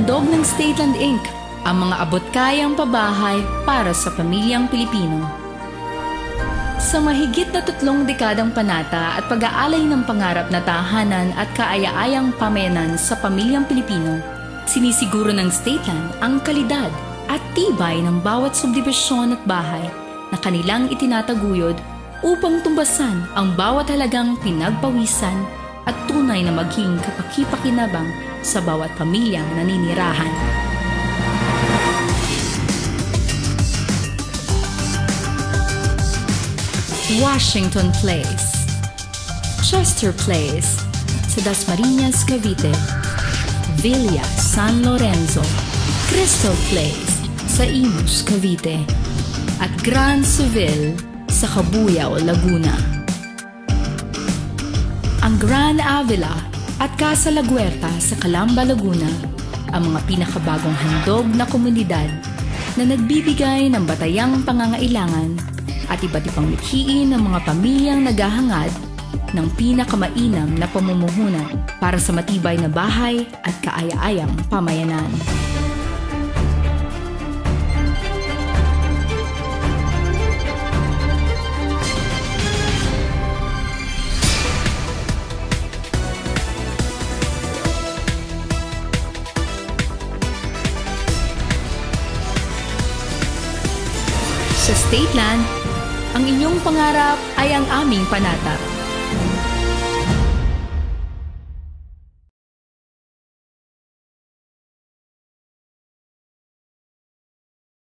handog ng Stateland Inc., ang mga abot-kayang pabahay para sa pamilyang Pilipino. Sa mahigit na 3 dekadang panata at pag-aalay ng pangarap na tahanan at kaaya-ayang pamayanan sa pamilyang Pilipino, sinisiguro ng Stateland ang kalidad at tibay ng bawat subdibisyon at bahay na kanilang itinataguyod upang tumbasan ang bawat halagang pinagpawisan at tunay na maging kapaki-pakinabang sa bawat pamilyang naninirahan. Washington Place, Chester Place sa Dasmariñas, Cavite, Villa San Lorenzo, Crystal Place sa Imus, Cavite, at Grand Seville sa Cabuyao, Laguna. Ang Grand Avila at Casa La Huerta sa Calamba, Laguna, ang mga pinakabagong handog na komunidad na nagbibigay ng batayang pangangailangan at iba't ibang mithiin ng mga pamilyang naghahangad ng pinakamainam na pamumuhunan para sa matibay na bahay at kaaya-ayang pamayanan. Sa Stateland, ang inyong pangarap ay ang aming panata.